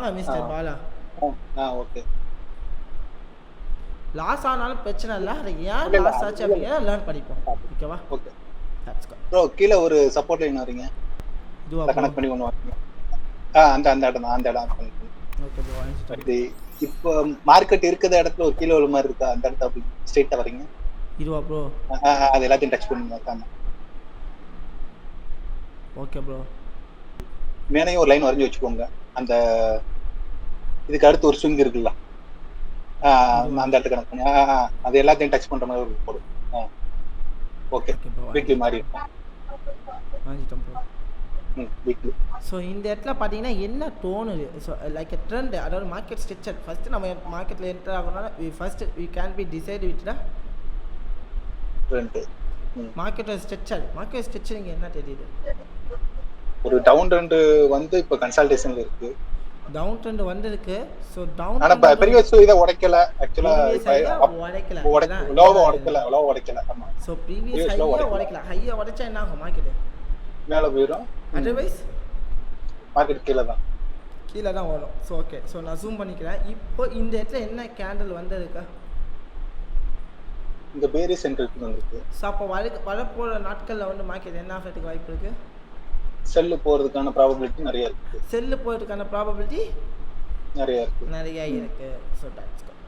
வாங்க mister Bala. Okay. Loss ஆனாலும் பிரச்சனை இல்லை, அது ஏன் லாஸ் ஆச்சு அப்படிங்கிற லேர்ன் பண்ணிப்போம். ஓகேவா? Okay bro. கீழே ஒரு சப்போர்ட் லைன் வரீங்க, இதுவா கனெக்ட் பண்ணி ஒன்று வரீங்க. அந்த இடம் தான், அந்த இடம். ஓகே ப்ரோ, இது இப்போ மார்க்கெட் இருக்கிற இடத்துல ஒரு கீழே உள்ள மாதிரி இருக்கா, அந்த இடத்துல அப்படி ஸ்ட்ரெயிட்டா வரீங்க. இதுவா ப்ரோ? அது எல்லாத்தையும் டச் பண்ணுங்க. Okay bro. மேலேயும் ஒரு லைன் வரைஞ்சி வச்சுக்கோங்க. அந்த இதுக்கு அடுத்து ஒரு ஸ்விங் இருக்குல்ல, அந்த இடத்துக்கு கனெக்ட் பண்ணி அது எல்லாத்தையும் டச் பண்ற மாதிரி ஒரு போடும். ஓகே. வீக்லி மாதிரி இருக்கும். வாங்கிட்டோம் ப்ரோ. வீக்லி. ஸோ இந்த இடத்துல பார்த்தீங்கன்னா என்ன தோணுது, ஸோ லைக் ட்ரெண்ட், அதாவது மார்க்கெட் ஸ்ட்ரக்சர். ஃபஸ்ட்டு நம்ம மார்க்கெட்டில் என்டர் ஆகணும்னா first we can be decide with the trend. Market structure. Market structure இங்கே என்ன தெரியுது? ஒரு டவுன் ட்ரெண்ட் வந்து இப்போ கன்சல்டேஷன்ல இருக்கு. டவுன் ட்ரெண்ட் வந்திருக்கு. ஸோ டவுன் ஆனா ப்ரீவியஸ் இத உடைக்கல, ஆக்சுவலா லோவ உடைக்கல. ஆமா. ஸோ ப்ரீவியஸ் ஹையா உடைக்கல. ஹையா உடைச்சா என்ன ஆகும்? மார்க்கெட் மேல போயிடும். அதர்வைஸ் மார்க்கெட் கீழே தான் வரும். So okay. ஸோ நான் ஜூம் பண்ணிக்கிறேன். இப்போ இந்த இடத்துல என்ன கேண்டில் வந்திருக்கா? இந்த பேரி சென்டர் வந்திருக்கு. ஸோ அப்போ வரப்போகிற நாட்களில் வந்து மார்க்கெட் என்ன ஆகிறதுக்கு வாய்ப்பு இருக்கு? செல்லு போறதுக்கான ப்ராபபிலிட்டி நிறைய இருக்கு. செல்லு போறதுக்கான ப்ராபபிலிட்டி நிறைய இருக்கு. So that's good.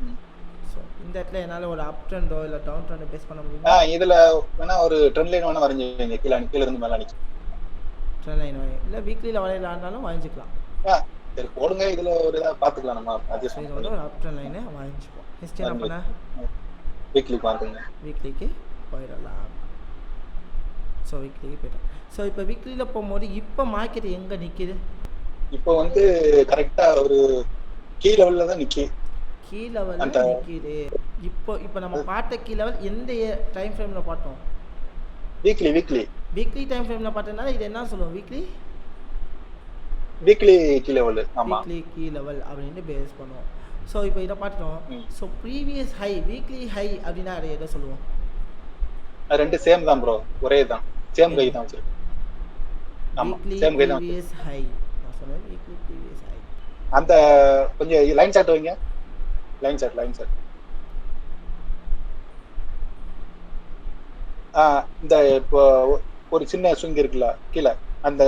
ஸோ இந்த இடத்துல என்னால் ஒரு அப் ட்ரெண்டோ இல்லை டவுன் ட்ரெண்டோ பேஸ் பண்ண முடியுமா? இதுல வேணா ஒரு ட்ரெண்ட் லைன் வேணா வரைஞ்சிங்க. கீழே இருந்து மேலே அடிச்சு ட்ரெண்ட் லைன் இல்லை வீக்லியில் வரையலான்னாலும் வரைஞ்சிக்கலாம். சரி போடுங்க. இதுல ஒரு இதாக பார்த்துக்கலாம் நம்ம. இது வந்து ஒரு அப் ட்ரெண்ட் லைனை வரைஞ்சிப்போம். நெக்ஸ்ட் என்ன பண்ண? வீக்லி பார்த்துங்க. வீக்லிக்கு போயிடலாம். ஸோ வீக்லிக்கு போயிட்டோம். ஸோ இப்போ வீக்லியில் போகும்போது இப்போ மார்க்கெட் எங்கே நிற்கிது? இப்போ வந்து கரெக்டாக ஒரு கீ லெவலில் தான் நிற்கி. கீ லெவலில் நிற்கிது. இப்போ நம்ம பார்த்த கீ லெவல் எந்த டைம் ஃப்ரேமில் பார்த்தோம்? வீக்லி டைம் ஃப்ரேமில் பார்த்ததுனால இது என்ன சொல்லுவோம்? Weekly key level. ஆமாம், வீக்லி கீ லெவல் அப்படின்னு பேஸ் பண்ணுவோம். ஸோ இப்போ இதை பார்த்துட்டோம். So previous high, weekly high அப்படின்னா அதை எதை சொல்லுவோம்? ரெண்டு சேம் தான் ப்ரோ, ஒரே தான், சேம் கை தான் வச்சிருக்கேன். ஆமா, சேம் கை தான். ப்ரீவியஸ் ஹை நான் சொன்னேன். Weekly previous high. அந்த கொஞ்சம் லைன் சார்ட் வைங்க. லைன் சார்ட் இந்த இப்போ ஒரு சின்ன ஸ்விங் இருக்குல்ல கீழே, அந்த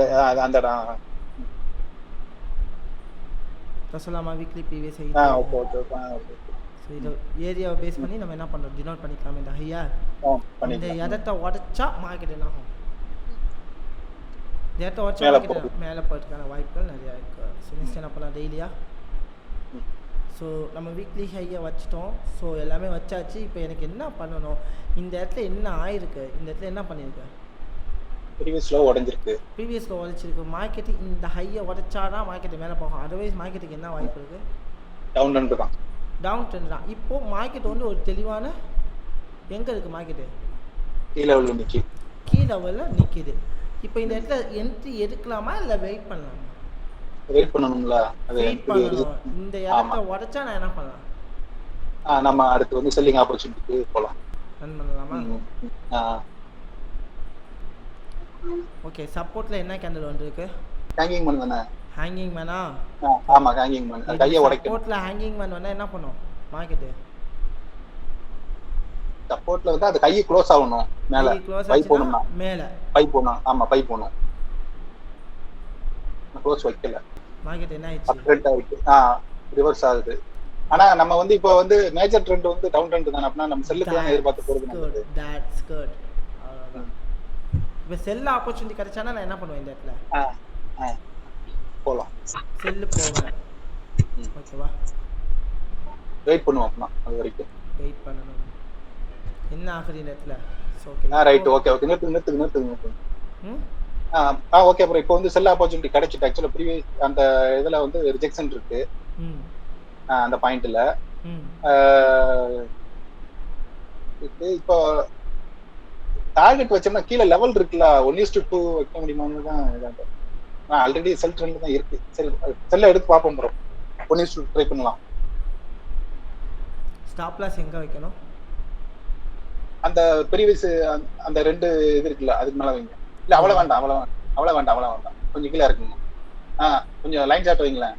இடம் சொல்லலாமா? Weekly previous high. Okay. So இதை ஏரியாவை பேஸ் பண்ணி நம்ம என்ன பண்ணுறோம்? டினோட் பண்ணிக்கலாம். இந்த ஹையா இந்த இடத்த உடச்சா மார்க்கெட் என்ன ஆகும்? இடத்த உடச்சா மார்க்கெட் மேலே போகிறதுக்கான வாய்ப்புகள் நிறையா இருக்குது. ஸோ நெக்ஸ்ட் என்ன பண்ணலாம்? டெய்லியா. ஸோ நம்ம வீக்லி ஹையை வச்சிட்டோம். ஸோ எல்லாமே வச்சாச்சு. இப்போ எனக்கு என்ன பண்ணணும்? இந்த இடத்துல என்ன ஆயிருக்கு? இந்த இடத்துல என்ன பண்ணியிருக்கு? ப்ரீவியஸ்ல உடைச்சிருக்கு. மார்க்கெட் இந்த ஹையை உடைச்சாதான் மார்க்கெட் மேலே போகும். அதர்வைஸ் மார்க்கெட்டுக்கு என்ன வாய்ப்பு இருக்குது? டவுன் ட்ரெண்ட் தான். இப்போ மார்க்கெட் வந்து ஒரு தெளிவான எங்கே இருக்குது? மார்க்கெட்டு கீ லெவலில் நிற்கிது. இப்போ இந்த இடத்துல என்ட்ரி எடுக்கலாமா இல்லை வெயிட் பண்ணலாமா? வெயிட் பண்ணணும்ல. வெயிட் பண்ணணும். இந்த இடத்த உடைச்சா நான் என்ன பண்ணலாம்? நம்ம அடுத்து வந்து செல்லிங் ஆப்பர்ச்சுனிட்டிக்கு போகலாம். ரன் பண்ணலாமா? ஓகே. சப்போர்ட்ல என்ன கேண்டில் வந்திருக்கு? ஹேங்கிங் மேன் தானே? ஹேங்கிங் மேனா? ஆமா, ஹேங்கிங் மேன். கையை உடைக்கும். சப்போர்ட்ல ஹேங்கிங் மேன் வந்தா என்ன பண்ணும் மார்க்கெட்? சப்போர்ட்ல வந்து அது கை க்ளோஸ் ஆகணும். மேல பை போணும்னா பை போணும். ஆமா, பை போணும். க்ளோஸ் வைக்கல. மார்க்கெட் என்ன ஆயிடுச்சு? ட்ரெண்ட் ஆயிடுச்சு. ரிவர்ஸ் ஆகுது. ஆனா நம்ம வந்து இப்போ வந்து மேஜர் ட்ரெண்ட் வந்து டவுன் ட்ரெண்ட் தான. அப்பனா நம்ம செல்லுக்கு தான் எதிர்பார்த்து போறது. That's good. அவ்வளவுதான். இப்போ செல் ஆப்பர்சூனிட்டி கிடைச்சானா நான் என்ன பண்ணுவேன்? இந்த இடத்துல போலாம். செல் போவேன். ஓகேவா? வெயிட் பண்ணுவோம். அப்பனா அது வரைக்கும் வெயிட் பண்ணணும். என்ன ஆகுது இந்த இடத்துல? ஓகே. ரைட். ஓகே. நிறுத்து. Okay bro. இப்போ வந்து செல் ஆப்பர்சூனிட்டி கிடைச்சிட்டு ஆக்சுவலா ப்ரீவியஸ் அந்த இதுல வந்து ரிஜெக்ஷன் இருக்கு. அந்த பாயிண்ட்ல இப்போ டார்கெட் வச்சோம்னா கீழே லெவல் இருக்குல்ல 1:2 வைக்க முடியுமான்னு தான். ஆல்ரெடி செல் ட்ரெண்ட் தான் இருக்கு. சரி, செல்ல எடுத்து பார்ப்போம் ப்ரோ. 1:2 ட்ரை பண்ணலாம். ஸ்டாப் லாஸ் எங்க வைக்கணும்? அந்த ப்ரீவியஸ் அந்த ரெண்டு இது இருக்குல்ல அதுக்கு மேல வைங்க. இல்ல அவ்வளவு வேண்டாம். கொஞ்சம் கீழே இருக்குங்க. கொஞ்சம் லைன் சார்ட் வைங்களேன்.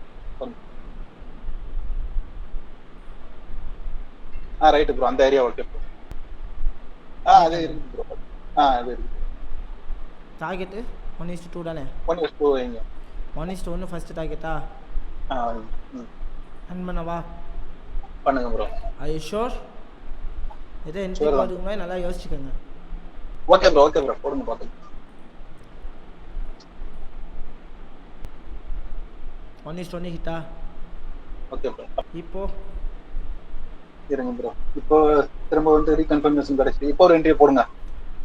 ரைட் ப்ரோ, அந்த ஏரியா ஓகே ப்ரோ. அது இருக்கு ப்ரோ. அது இருக்கு. டார்கெட் 1:2 தானே? 1:2 வைங்க. 1:1 ஃபர்ஸ்ட் டார்கெட்டா? ரன் பண்ணவா? பண்ணுங்க ப்ரோ. ஐ ஷோர்? இதை என்ட்ரி போடுறதுக்கு முன்னாடி நல்லா யோசிச்சுக்கோங்க. ஓகே ப்ரோ, ஓகே ப்ரோ, போடுங்க பார்த்து. 1:1 ஹிட்டா? Okay bro. இப்போ இருங்க ப்ரோ, இப்போ திரும்ப வந்து ரீகன்ஃபர்மேஷன் கிடைச்சி இப்போ ஒரு என்ட்ரி போடுங்க.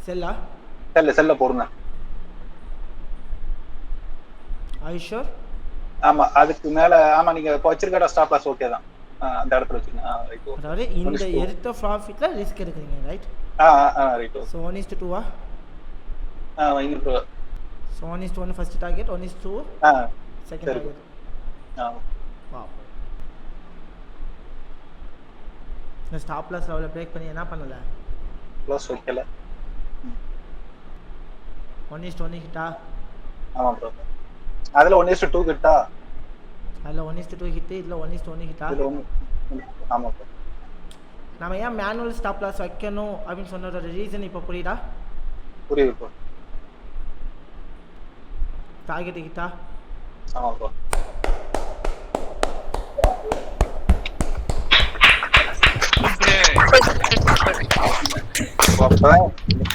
செல்லா? செல்ல போடுங்க. ஐ ஷோர்? ஆமா, அதுக்கு மேல ஆமா, நீங்க இப்போ வச்சிருக்கிற ஸ்டாப் லாஸ் ஓகே தான். அந்த இடத்துல வச்சுங்க. அதாவது இந்த எடுத்த ப்ராஃபிட்ல ரிஸ்க் எடுக்கிறீங்க, ரைட்? ரைட். ஸோ 1:2 வைங்க bro. So 1:1 first target, 1:2 second target. வா, இந்த ஸ்டாப் லாஸ் லெவலில் பிரேக் பண்ணி என்ன பண்ணல? க்ளோஸ் வைக்கல. 1:1 ஹிட்டா? ஆமாம் ப்ரோ. அதில் 1:2 ஹிட்டா? அதில் 1:2 ஹிட்டு, இதில் 1:1 ஹிட்டா? ஆமாம் ப்ரோ. நம்ம ஏன் மேனுவல் ஸ்டாப் லாஸ் வைக்கணும் அப்படின்னு சொன்னதோட ரீசன் இப்போ புரியுதா? புரியுது ப்ரோ. டார்கெட் ஹிட்டா? ஆமாம் ப்ரோ. அப்பதான்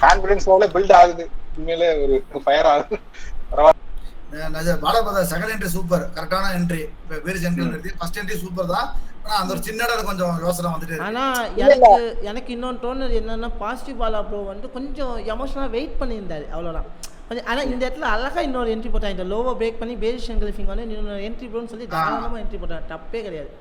கான்ஃபிடன்ஸ் லெவல்ல பில்ட் ஆகுது. உண்மையிலே ஒரு ஃபயர் ஆகுது. பாலா செகண்ட் என்ட்ரி சூப்பர், கரெக்டான என்ட்ரி. வேறு சென்ட்ரல் எடுத்து ஃபர்ஸ்ட் என்ட்ரி சூப்பர் தான். ஆனா அந்த ஒரு சின்ன இடம் கொஞ்சம் யோசனை வந்துட்டு. ஆனா எனக்கு இன்னொன்று தோணுது என்னன்னா, பாசிட்டிவ் பாலா ப்ரோ வந்து கொஞ்சம் எமோஷனலாக வெயிட் பண்ணியிருந்தாரு, அவ்வளோதான். கொஞ்சம் ஆனால் இந்த இடத்துல அழகாக இன்னொரு என்ட்ரி போட்டாங்க. இந்த லோவை பிரேக் பண்ணி பேரிஷ் என்கல்ஃபிங் வந்து இன்னொரு என்ட்ரி ப்ரோன்னு சொல்லி தாராளமாக என்ட்ரி போட்டாங்க. தப்பே கிடையாது.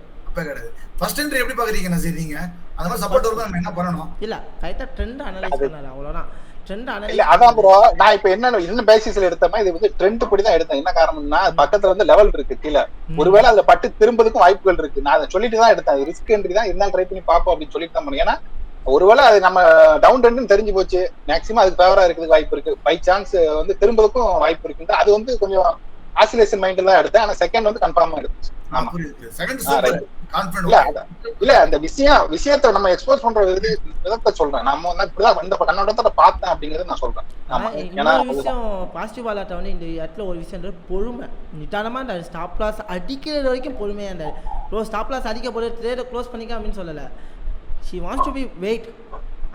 ஃபர்ஸ்ட் என்ட்ரி எப்படி பாக்குறீங்க நசீர் நீங்க? அந்த மாதிரி சப்போர்ட் வரும்போது நம்ம என்ன பண்ணணும்? இல்ல கரெக்ட்டா ட்ரெண்ட் அனலைஸ் பண்ணாரு, அவ்வளவுதான். ட்ரெண்ட் அனலைஸ் இல்ல அதான் ப்ரோ, நான் இப்போ என்ன பேசிஸ்ல எடுத்தேன்னா இது வந்து ட்ரெண்ட் படி தான் எடுத்தேன். என்ன காரணம்னா பக்கத்துல வந்து லெவல் இருக்கு கீழே, ஒருவேளை அதுல பட்டு திரும்பதுக்கும் வாய்ப்புகள் இருக்கு. நான் அதை சொல்லிட்டு தான் எடுத்தேன். ரிஸ்க் என்ட்ரி தான், இருந்தாலும் ட்ரை பண்ணி பார்ப்போம் அப்படின்னு சொல்லிட்டு தான் பண்ணேன். ஏன்னா ஒருவேளை அது நம்ம டவுன் ட்ரெண்ட்னு தெரிஞ்சு போச்சு, மேக்ஸிமம் அதுக்கு ஃபேவரா இருக்கிறதுக்கு வாய்ப்பு இருக்கு, பை சான்ஸ் வந்து திரும்பதுக்கும் வாய்ப்பு இருக்கு. அது வந்து கொஞ்சம் ஆசிலேஷன் மைண்ட்ல தான் எடுத்தேன். ஆனா செகண்ட் வந்து கன்ஃபார்மா எடுத்துச்சு. ஆமா, இல்ல அந்த விஷயத்தை நம்ம எக்ஸ்போஸ் பண்ற விதத்தை சொல்றேன். நம்ம வந்து இப்படிதான் இந்த கண்ணோட்டத்தை பார்த்தேன் அப்படிங்கறத நான் சொல்றேன். இன்னொரு விஷயம் பாசிட்டிவ் வாலாட்ட வந்து இந்த இடத்துல ஒரு விஷயம் பொறுமை. நிதானமா இந்த ஸ்டாப் லாஸ் அடிக்கிறது வரைக்கும் பொறுமையா இருந்தாரு. ஸ்டாப் லாஸ் அடிக்க போது ட்ரேடை க்ளோஸ் பண்ணிக்க அப்படின்னு சொல்லல. she wants to be wait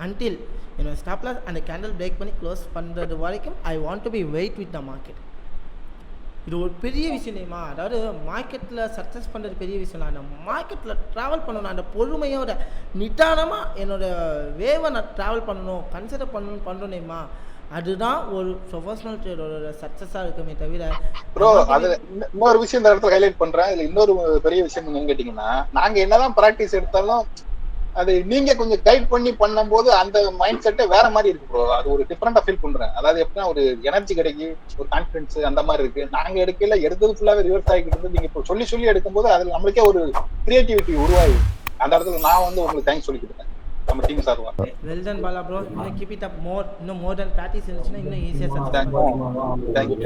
until stop loss and candle break பண்ணி க்ளோஸ் பண்றது வரைக்கும் I want to be wait with the market. இது ஒரு பெரிய விஷயம் தெரியுமா? அதாவது மார்க்கெட்டில் சக்ஸஸ் பண்ணுறது பெரிய விஷயம். அந்த மார்க்கெட்டில் ட்ராவல் பண்ணணும், அந்த பொறுமையோட நிதானமாக என்னோட வேவை நான் ட்ராவல் பண்ணணும், கன்சிடர் பண்ணணும் பண்ணுறேம்மா. அதுதான் ஒரு ப்ரொஃபஷனல் ட்ரேடரோட சக்ஸஸாக இருக்குமே தவிர. ப்ரோ அது இன்னொரு விஷயம் இந்த இடத்துல ஹைலைட் பண்ணுறேன். இதில் இன்னொரு பெரிய விஷயம் என்னன்னு கேட்டிங்கன்னா, நாங்கள் என்னதான் ப்ராக்டிஸ் எடுத்தாலும் அது நீங்க கொஞ்சம் கைட் பண்ணி பண்ணும்போது அந்த மைண்ட் செட்டே வேற மாதிரி இருக்கு ப்ரோ. அது ஒரு டிஃபரெண்டா ஃபீல் பண்றேன். அதாவது எப்படின்னா ஒரு எனர்ஜி கிடைக்கு, ஒரு கான்ஃபிடன்ஸ் அந்த மாதிரி இருக்கு. நாங்க எடுக்கல, எடுத்தது ஃபுல்லாவே ரிவர்ஸ் ஆகிட்டு இருந்து நீங்க இப்போ சொல்லி எடுக்கும்போது அதுல நம்மளுக்கே ஒரு கிரியேட்டிவிட்டி உருவாகி அந்த இடத்துல நான் வந்து உங்களுக்கு தேங்க்ஸ் சொல்லிக்கிட்டேன் நம்ம டீம் சார்வா. Well done Bala bro. இன்னும் கீப் இட் அப் மோர். இன்னும் மோர் தென் பிராக்டிஸ் இருந்துச்சுன்னா இன்னும் ஈஸியா சக்சஸ் பண்ணுவீங்க. தேங்க்யூ.